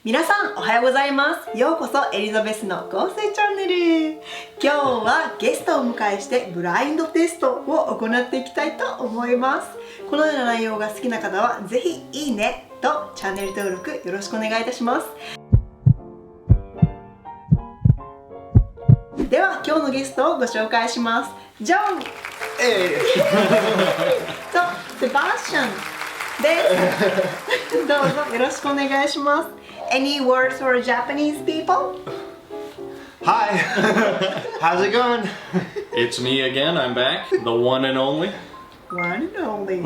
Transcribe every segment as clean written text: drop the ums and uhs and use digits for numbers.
皆さんおはようございます。ようこそエリザベスの香水チャンネル。今日はゲストをお迎えしてブラインドテストを行っていきたいと思います。このような内容が好きな方はぜひいいねとチャンネル登録よろしくお願いいたします。では今日のゲストをご紹介します。ジョンとセバスチャンです。どうぞよろしくお願いします。Any words for Japanese people? Hi, how's it going? It's me again, I'm back, the one and only. One and only.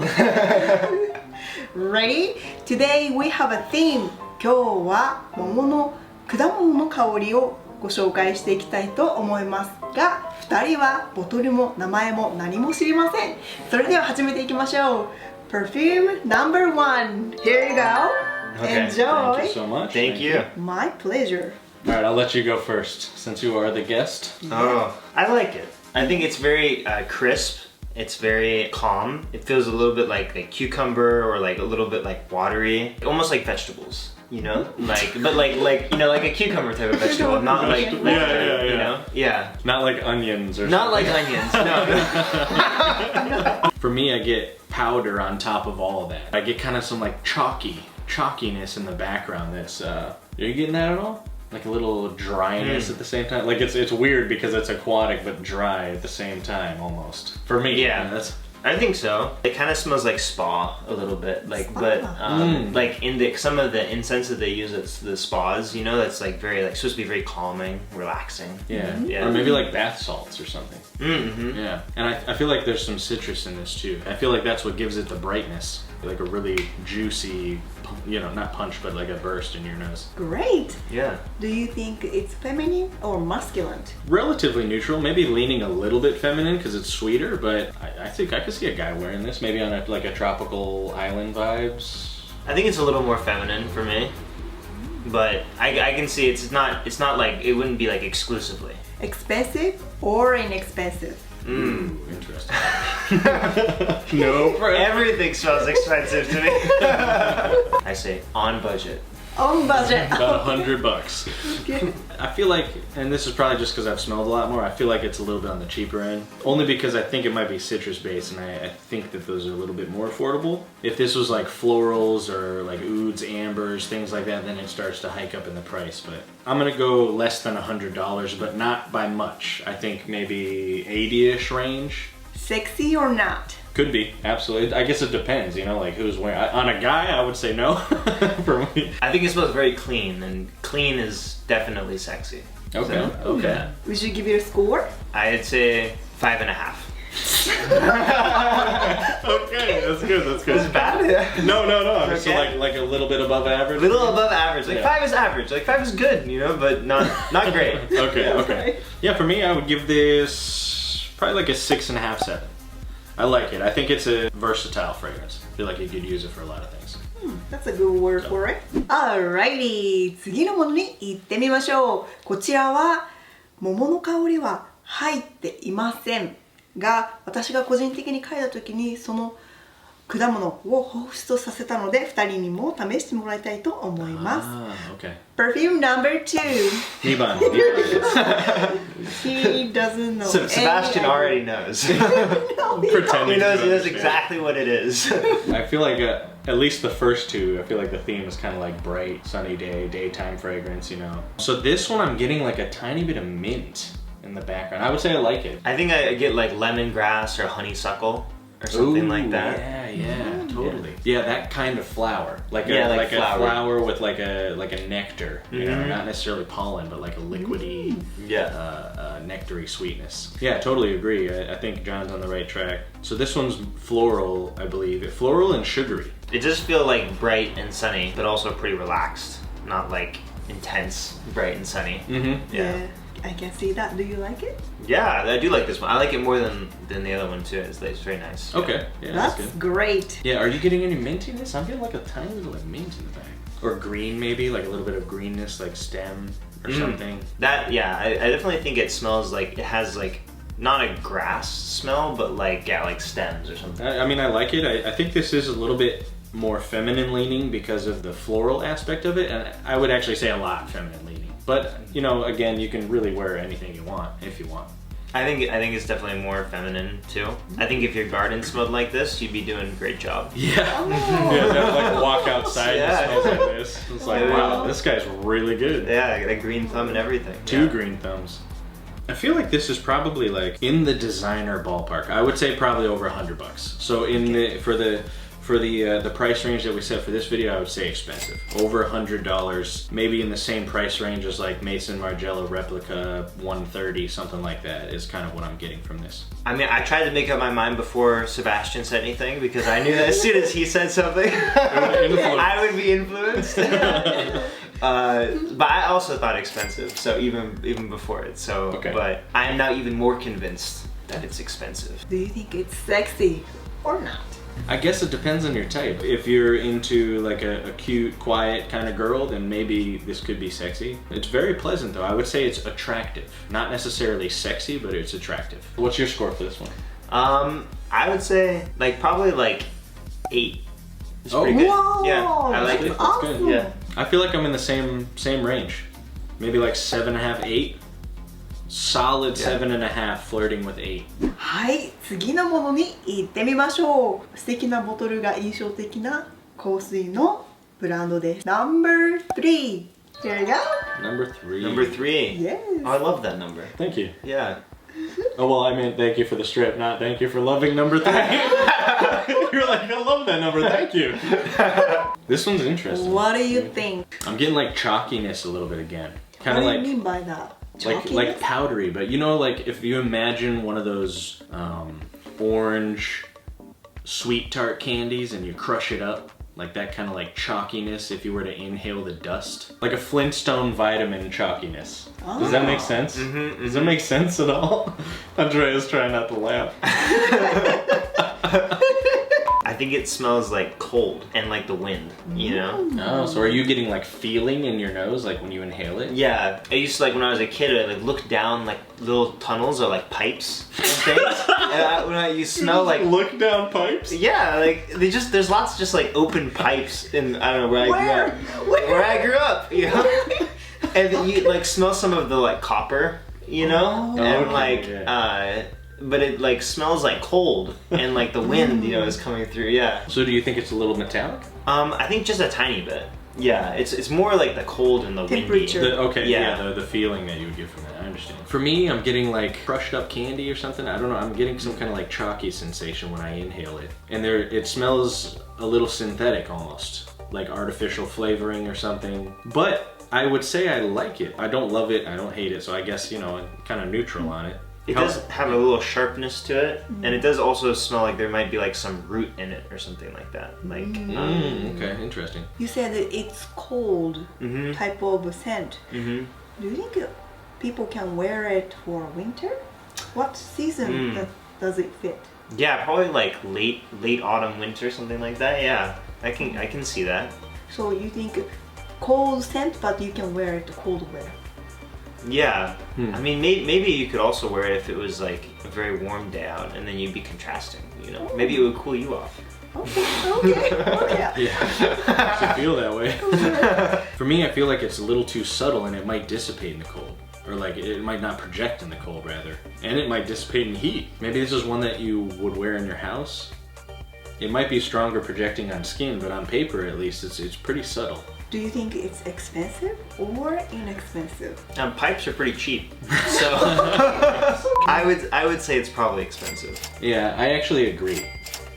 Ready? Today we have a theme. 今日は果物の香りをご紹介していきたいと思いますが、2人はボトルも名前も何も知りません。それでは始めていきましょう。Perfume number one. Here you go.Enjoy. Thank you so much. Thank you. My pleasure. Alright, I'll let you go first, since you are the guest. Oh, I like it. I think it's very crisp. It's very calm. It feels a little bit like a cucumber or like a little bit like watery. Almost like vegetables, you know? But like you know, like a cucumber type of vegetable, not like you know? Yeah. Not like onions or Not something. like onions, no. For me, I get powder on top of all of that. I get kind of some like chalkiness in the background that's are you getting that at all? Like a little dryness at the same time? Like it's weird because it's aquatic but dry at the same time almost. For me, Yeah. that's I think so. It kind of smells like spa a little bit, like but like in some of the incense that they use at the spas, you know, that's like very like supposed to be very calming, relaxing. yeah. Or maybe like bath salts or something. Yeah. And I feel like there's some citrus in this too. I feel like that's what gives it the brightness. Like a really juicy, you know, not punch, but like a burst in your nose. Great. Yeah. Do you think it's feminine or masculine? Relatively neutral, maybe leaning a little bit feminine because it's sweeter, but I think I could see a guy wearing this, maybe on like a tropical island vibes. I think it's a little more feminine for me, but I can see it's not like it wouldn't be like exclusively. Expensive or inexpensive? Interesting. No, Everything smells expensive to me. I say on budget. On budget. about $100. Okay. I feel like, and this is probably just because I've smelled a lot more, I feel like it's a little bit on the cheaper end. Only because I think it might be citrus based, and I think that those are a little bit more affordable. If this was like florals or like ouds, ambers, things like that, then it starts to hike up in the price. But I'm gonna go less than $100, but not by much. I think maybe 80-ish range. Sexy or not? Could be, absolutely. I guess it depends, you know, like who's wearing. On a guy, I would say no. For me. I think it smells very clean, and clean is definitely sexy. Okay. So, Okay. yeah. Would you give it a score? I'd say 5.5. Okay, that's good. That's good. Is it bad? No. So Okay. like a little bit above average. A little above average. Like Yeah. 5 is average. Like 5 is good, you know, but not great. Okay. Yeah, for me, I would give this probably like a 6.5, 7. I like it. I think it's a versatile fragrance. I feel like you could use it for a lot of things. That's a good word for it. Alrighty. 次のものに行ってみましょう。こちらは桃の香りは入っていませんが、私が個人的に書いた時にその果物を彷彿とさせたので2人にも試してもらいたいと思います。Okay. Perfume number 2. 2番 He doesn't know. So Sebastian already knows. Pretending He knows to understand. exactly what it is. I feel like at least the first two, I feel like the theme is kind of like bright, sunny day, daytime fragrance, you know. So this one, I'm getting like a tiny bit of mint in the background. I would say I like it. I think I get like lemongrass or honeysuckle or something like that. Yeah, totally. Yeah, that kind of flower. Like a, Yeah, like like a flower with like a nectar. You know, not necessarily pollen, but like a liquidy, Yeah. nectary sweetness. Yeah, I totally agree. I think John's on the right track. So this one's floral, I believe. Floral and sugary. It does feel like bright and sunny, but also pretty relaxed. Not like intense, bright and sunny. Yeah, I can see that. Do you like it? Yeah, I do like this one. I like it more than the other one too. It's very nice. Okay, yeah, That's good. great. Yeah, are you getting any mintiness? I'm getting like a tiny little like mint in the back. Or green maybe, like a little bit of greenness, like stem or something. That, yeah, I definitely think it smells like it has like not a grass smell, but like, yeah, like stems or something. I mean, I like it. I think this is a little bit more feminine leaning because of the floral aspect of it, and I would actually say a lot feminine leaning. But you know, again, you can really wear anything you want if you want. I think it's definitely more feminine too. I think if your garden smelled like this, you'd be doing a great job. Yeah. Yeah, that, like walk outside and it smells like this. It's like, wow, this guy's really good. Yeah, a green thumb and everything. Two green thumbs. I feel like this is probably like in the designer ballpark. I would say probably over $100. So in the for the price range that we set for this video, I would say expensive. Over $100, maybe in the same price range as like Mason Margiela replica 130, something like that is kind of what I'm getting from this. I mean, I tried to make up my mind before Sebastian said anything because I knew that as soon as he said something, I would be influenced. But I also thought expensive, so even before it. So, okay. But I am now even more convinced that it's expensive. Do you think it's sexy or not? I guess it depends on your type. If you're into like a cute, quiet kind of girl, then maybe this could be sexy. It's very pleasant though. I would say it's attractive. Not necessarily sexy, but it's attractive. What's your score for this one? I would say like probably like 8. It's pretty good. Wow, Yeah, I like it. awesome. Good. Yeah. I feel like I'm in the same range. Maybe like 7.5, 8. Solid 7.5, flirting with 8. はい、次のものに行ってみましょう。素敵なボトルが印象的な香水のブランドです。Number 3. Here you go. Number 3. Number 3. Yes. Oh, I love that number. Thank you. Yeah. Oh, well, I mean, thank you for the strip, not thank you for loving number 3. You're like, I love that number, thank you. This one's interesting. What do you think? I'm getting like chalkiness a little bit again. Kind of What like, do you mean by that? like powdery, but you know, like if you imagine one of those orange sweet tart candies and you crush it up, like that kind of like chalkiness if you were to inhale the dust. Like a Flintstone vitamin chalkiness. Oh. Does that make sense? Mm-hmm. Does that make sense at all? Andrea's trying not to laugh. I think it smells like cold and like the wind, you know? Oh, so are you getting like feeling in your nose like when you inhale it? Yeah, I used to like when I was a kid, I'd like look down like little tunnels or like pipes and things. And you smell like look down pipes. Yeah, like there's lots of just like open pipes in I don't know where I grew up. Where I grew up, you know? And then you like smell some of the like copper, you know? Oh, and okay, like yeah. But it like smells like cold and like the wind, you know, is coming through. Yeah. So do you think it's a little metallic? I think just a tiny bit. Yeah, it's more like the cold and the windy. The feeling that you would get from that. I understand. For me, I'm getting like crushed up candy or something. I don't know. I'm getting some kind of like chalky sensation when I inhale it, and it smells a little synthetic almost, like artificial flavoring or something. But I would say I like it. I don't love it. I don't hate it. So I guess, you know, I'm kind of neutral on it. It does have a little sharpness to it, and it does also smell like there might be like some root in it or something like that. Like, okay, interesting. You said that it's cold type of scent. Do you think people can wear it for winter? What season does it fit? Yeah, probably like late autumn, winter, something like that. Yeah, I can see that. So you think cold scent, but you can wear it cold weather? Yeah, I mean maybe you could also wear it if it was like a very warm day out, and then you'd be contrasting. You know, maybe it would cool you off. Okay. Yeah, I feel that way. For me, I feel like it's a little too subtle, and it might dissipate in the cold, or like it might not project in the cold rather, and it might dissipate in heat. Maybe this is one that you would wear in your house. It might be stronger projecting on skin, but on paper at least, it's pretty subtle. Do you think it's expensive or inexpensive? Pipes are pretty cheap, so I would say it's probably expensive. Yeah, I actually agree.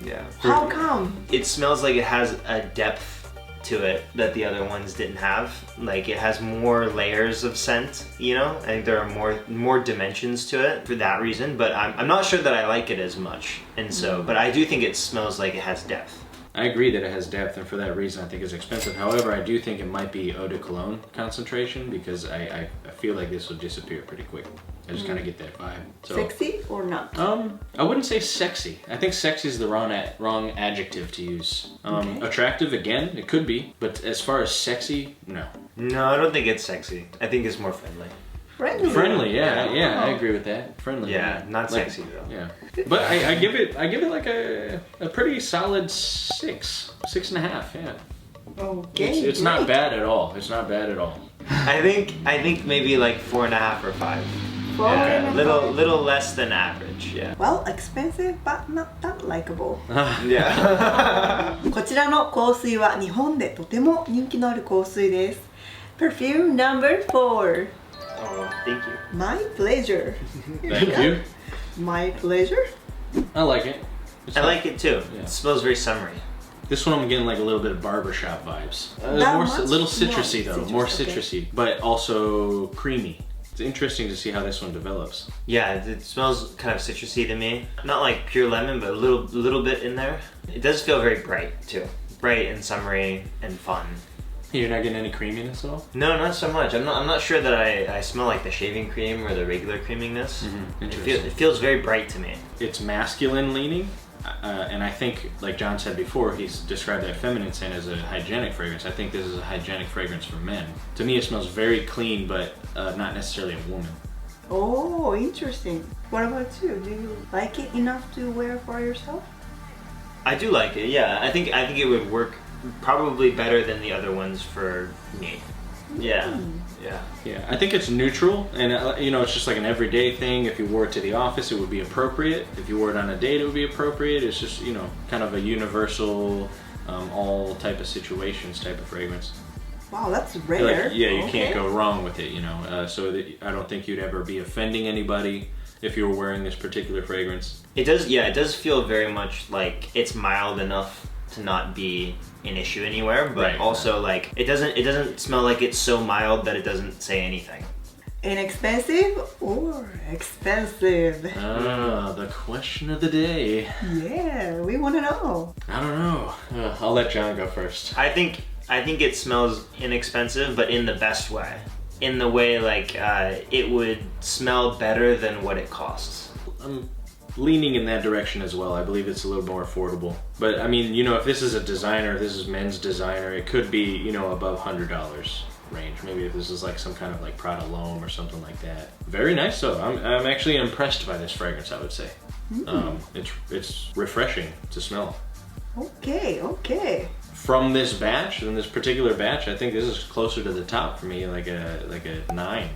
Yeah. How come? It smells like it has a depth to it that the other ones didn't have. Like it has more layers of scent, you know? I think there are more dimensions to it for that reason, but I'm not sure that I like it as much. And so, but I do think it smells like it has depth. I agree that it has depth, and for that reason I think it's expensive. However, I do think it might be eau de cologne concentration, because I feel like this will disappear pretty quick. I just kind of get that vibe. So, sexy or not? I wouldn't say sexy. I think sexy is the wrong adjective to use. Attractive, again, it could be, but as far as sexy, no. No, I don't think it's sexy. I think it's more friendly. Friendly, yeah, I agree with that. Friendly. Yeah, not Like, sexy though. Yeah, but I give it like a pretty solid 6.5. Yeah, Okay. it's not bad at all. It's not bad at all. I think maybe like 4.5 or 5. Four Yeah, and a half. little less than average. Yeah. Well, expensive but not that likable. Yeah. こちらの香水は日本でとても人気のある香水です。Perfume number 4. Oh, thank you. My pleasure. Thank you. My pleasure. I like it. It's I not- like it too. Yeah. It smells very summery. This one I'm getting like a little bit of barbershop vibes. That More, much? little citrusy More though, more citrus, okay. citrusy, but also creamy. It's interesting to see how this one develops. Yeah, it smells kind of citrusy to me. Not like pure lemon, but a little bit in there. It does feel very bright too. Bright and summery and fun. You're not getting any creaminess at all? No, not so much. I'm not sure that I smell like the shaving cream or the regular creaminess. Interesting. It feels very bright to me. It's masculine leaning, and I think, like John said before, he's described that feminine scent as a hygienic fragrance. I think this is a hygienic fragrance for men. To me, it smells very clean, but not necessarily a woman. Oh, interesting. What about you? Do you like it enough to wear for yourself? I do like it. Yeah, I think it would work probably better than the other ones for me. Yeah. Yeah. Yeah, I think it's neutral, and it's just like an everyday thing. If you wore it to the office, it would be appropriate. If you wore it on a date, it would be appropriate. It's just, kind of a universal, all type of situations type of fragrance. Wow, that's Like, rare. you Okay. can't go wrong with it, so that I don't think you'd ever be offending anybody if you were wearing this particular fragrance. It does feel very much like it's mild enough to not be an issue anywhere, but Right, also like it doesn't smell like it's so mild that it doesn't say anything. Inexpensive or expensive? The question of the day. Yeah, we want to know. I don't know. I'll let John go first. I think it smells inexpensive, but in the best way. In the way like it would smell better than what it costs. I'm leaning in that direction as well. I believe it's a little more affordable. But I mean, if this is a designer, if this is men's designer, it could be, above $100 range. Maybe if this is like some kind of like Prada L'Homme or something like that. Very nice though. I'm actually impressed by this fragrance, I would say. It's refreshing to smell. Okay. From this batch, in this particular batch, I think this is closer to the top for me, like a 9.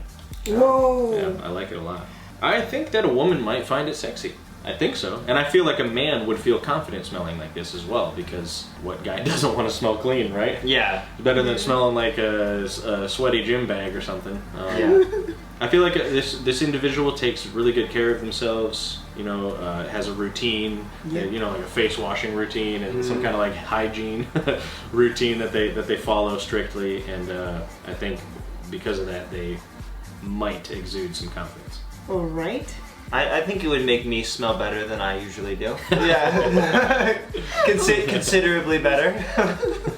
Whoa. Yeah, I like it a lot. I think that a woman might find it sexy. I think so. And I feel like a man would feel confident smelling like this as well, because what guy doesn't want to smell clean, right? Yeah. Better than smelling like a sweaty gym bag or something. Yeah. I feel like this individual takes really good care of themselves, has a routine, like a face washing routine and some kind of like hygiene routine that they follow strictly, and I think because of that they might exude some confidence. All right. I think it would make me smell better than I usually do. Yeah. Considerably better.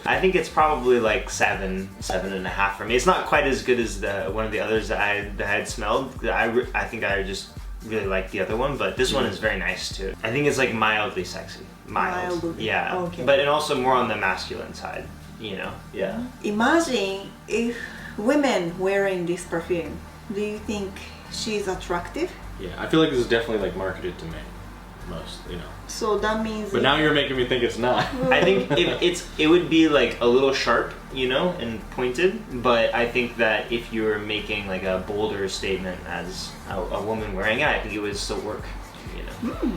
I think it's probably like 7.5 for me. It's not quite as good as one of the others that I had smelled. I think I just really like the other one, but this one is very nice too. I think it's like mildly sexy. Mildly. Yeah. Okay. But and also more on the masculine side, Yeah. Imagine if women wearing this perfume. Do you think she's attractive? Yeah, I feel like this is definitely like marketed to men, most. So that means. But now you're making me think it's not. I think it would be like a little sharp, and pointed. But I think that if you were making like a bolder statement as a woman wearing it, I think it would still work.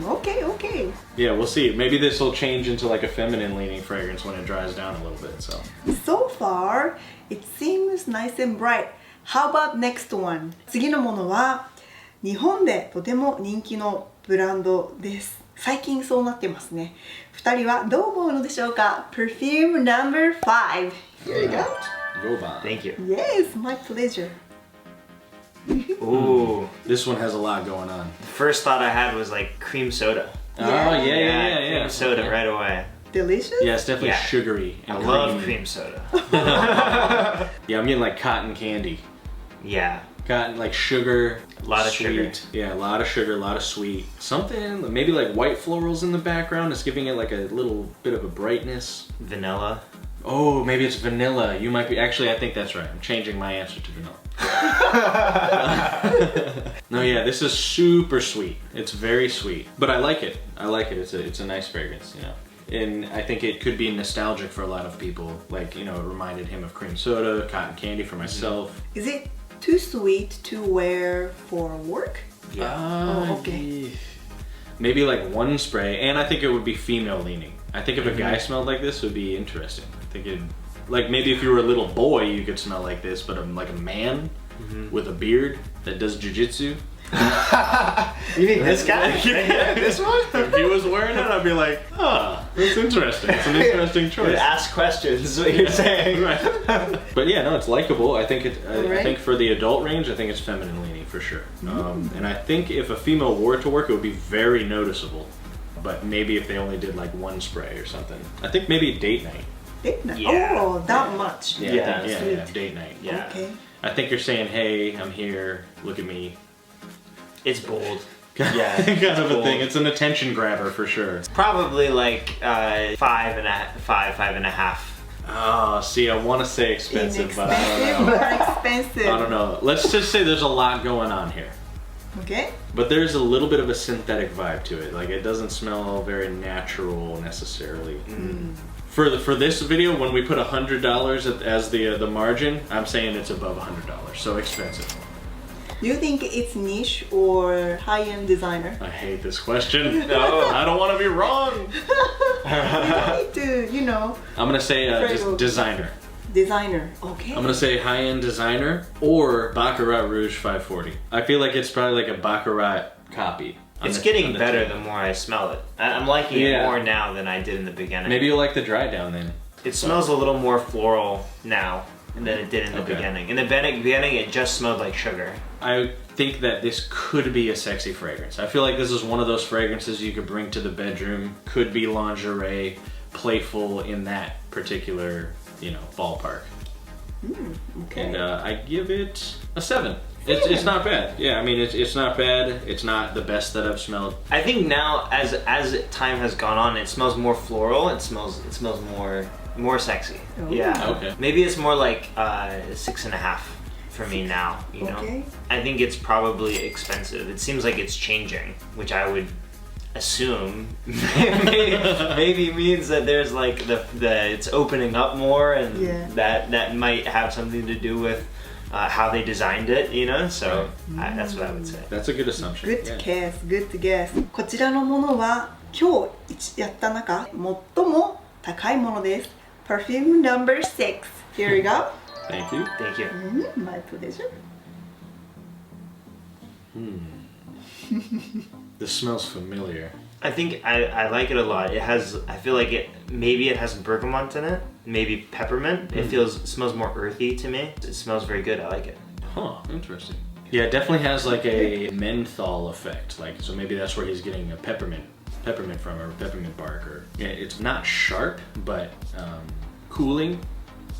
Okay. Yeah, we'll see. Maybe this will change into like a feminine leaning fragrance when it dries down a little bit. So far, it seems nice and bright. How about next one? 次のものは日本でとても人気のブランドです。最近そうなってますね。2人はどう思うのでしょうか？ Perfume number 5. Here you go. Go by. Thank you. Yes, my pleasure. Ooh. This one has a lot going on. The first thought I had was like cream soda. Oh, yeah. Cream soda Okay. right away. Delicious? Yeah, it's definitely Yeah. sugary. I And love creamy. cream soda. Yeah, I'm getting like cotton candy. Yeah. Cotton, like sugar. A lot of sweet. sugar. Yeah, a lot of sugar, a lot of sweet. Something, maybe like white florals in the background is giving it like a little bit of a brightness. Vanilla. Oh, maybe it's vanilla. You might be, actually I think that's right. I'm changing my answer to vanilla. No, yeah, this is super sweet. It's very sweet, but I like it. I like it. It's a nice fragrance, you know. And I think it could be nostalgic for a lot of people. Like, you know, it reminded him of cream soda, cotton candy for myself. Is it too sweet to wear for work? Yeah. Okay. Maybe like one spray, and I think it would be female leaning. I think if a guy smelled like this, it would be interesting. I think it, like maybe if you were a little boy, you could smell like this, but like a man with a beard that does jujitsu. You think this guy? Yeah, this one? If he was wearing it, I'd be like, ah, that's interesting. It's an interesting choice. Ask questions is what you're saying. Right. But yeah, no, it's likable. I think I Right. think for the adult range, I think it's feminine leaning for sure. And I think if a female wore it to work, it would be very noticeable. But maybe if they only did like one spray or something. I think maybe date night. Date night? Yeah. Oh, that much. Yeah, Yeah, date night. Yeah. Okay. I think you're saying, hey, I'm here, look at me. It's bold. Yeah, kind of a bold. thing. It's an attention grabber for sure. Probably like 5.5. Oh, see, I want to say expensive, but I don't know. Expensive. I don't know. Let's just say there's a lot going on here. Okay. But there's a little bit of a synthetic vibe to it. Like, it doesn't smell very natural necessarily. For this video, when we put $100 as the margin, I'm saying it's above $100. So expensive. Do you think it's niche or high-end designer? I hate this question. No, I don't want to be wrong. You don't need to, you know, I'm gonna say just designer. designer. Okay. I'm gonna say high-end designer or Baccarat Rouge 540. I feel like it's probably like a Baccarat copy. It's getting better the more I smell it. I'm liking it more now than I did in the beginning. Maybe you'll like the dry down then. It smells a little more floral now than it did in the beginning. In the beginning, it just smelled like sugar. I think that this could be a sexy fragrance. I feel like this is one of those fragrances you could bring to the bedroom. Could be lingerie, playful in that particular, you know, ballpark. Okay. And I give it a 7. It's not bad. Yeah, I mean it's not bad. It's not the best that I've smelled. I think now, as time has gone on, it smells more floral. It smells more sexy. Oh. Yeah. Okay. Maybe it's more like 6.5 for me now. You know. Okay. I think it's probably expensive. It seems like it's changing, which I would assume maybe means that there's like it's opening up more, and that might have something to do with how they designed it, you know. So that's what I would say. That's a good assumption. Good guess, good guess. こちらのものは今日やった中最も高いものです。Perfume number 6. Here we go. Thank you. Thank you. My pleasure. This smells familiar. I think I like it a lot. It has, I feel like maybe it has bergamot in it, maybe peppermint. It smells more earthy to me. It smells very good. I like it. Huh, interesting. Yeah, it definitely has like a menthol effect. Like, so maybe that's where he's getting a peppermint from, or peppermint bark. Or yeah, it's not sharp, but cooling,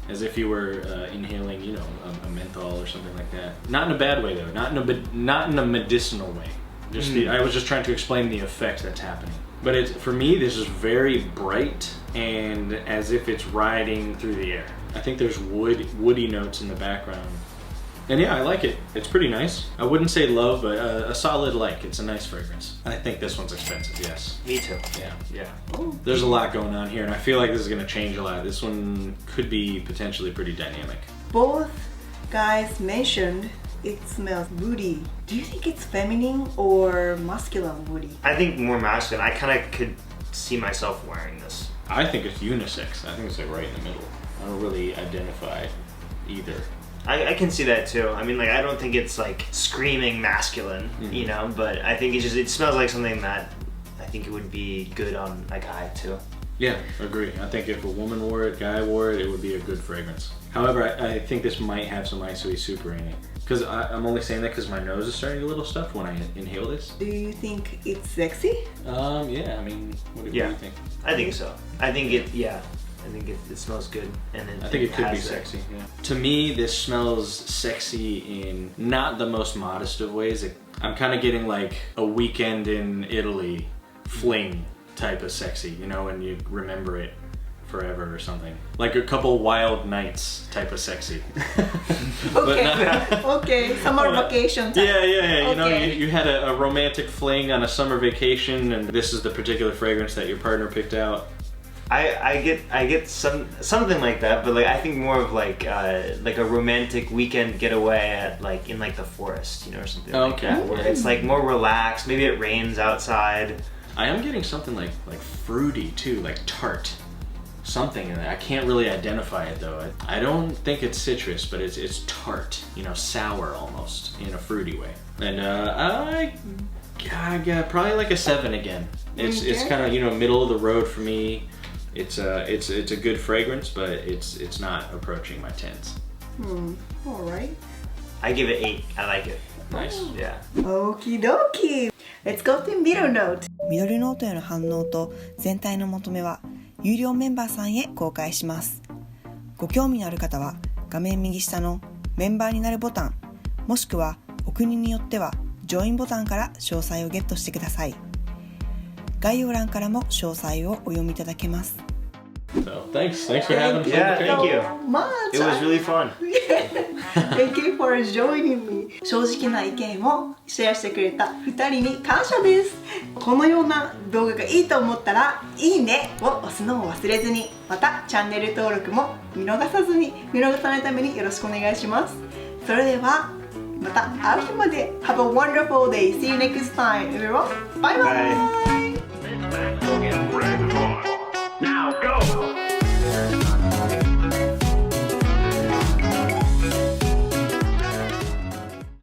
as if you were inhaling, you know, a menthol or something like that. Not in a bad way though. Not in a medicinal way. I was just trying to explain the effect that's happening. But for me, this is very bright and as if it's riding through the air. I think there's woody notes in the background. And yeah, I like it. It's pretty nice. I wouldn't say love, but a solid like. It's a nice fragrance. I think this one's expensive, yes. Me too. Yeah. There's a lot going on here, and I feel like this is gonna change a lot. This one could be potentially pretty dynamic. Both guys mentioned it smells woody. Do you think it's feminine or masculine woody? I think more masculine. I kind of could see myself wearing this. I think it's unisex. I think it's like right in the middle. I don't really identify either. I can see that too. I mean, like, I don't think it's like screaming masculine, you know, but I think it smells like something that I think it would be good on a guy too. Yeah, agree. I think if a woman wore it, guy wore it, it would be a good fragrance. However, I think this might have some Isoi Super in it. Because I'm only saying that because my nose is starting to get a little stuffed when I inhale this. Do you think it's sexy? Yeah, I mean, what do you think? I think so. I think it smells good, and I think it could be sexy. Yeah. To me, this smells sexy in not the most modest of ways. I'm kind of getting like a weekend in Italy fling type of sexy, you know, and you remember it forever or something. Like a couple wild nights type of sexy. Okay, summer vacation time. Yeah. You know, Okay. you had a romantic fling on a summer vacation, and this is the particular fragrance that your partner picked out. I get something like that, but like I think more of like a romantic weekend getaway at like in like the forest, you know, or something like Okay. that, where it's like more relaxed. Maybe it rains outside. I am getting something like fruity too, like tart. Something in there. I can't really identify it though. I don't think it's citrus, but it's tart, you know, sour almost in a fruity way. And I got probably like a 7 again. It's kind of, you know, middle of the road for me. It's a good fragrance, but it's not approaching my 10s. All right. I give it 8. I like it. Nice. Yeah. Okie dokie. Let's go to middle note. ミドルノートへの反応と全体のまとめは有料メンバーさんへ公開します。ご興味のある方は画面右下のメンバーになるボタン、もしくはお国によってはジョインボタンから詳細をゲットしてください。概要欄からも詳細をお読みいただけます。So thanks for having me. Yeah, thank you. Much. It was really fun. Thank you for joining me. 正直な意見をシェアしてくれた2人に感謝です。このような動画がいいと思ったらいいねを押すのを忘れずに、またチャンネル登録も見逃さないためによろしくお願いします。それではまた会う日まで Have a wonderful day. See you next time everyone. Bye bye. Bye.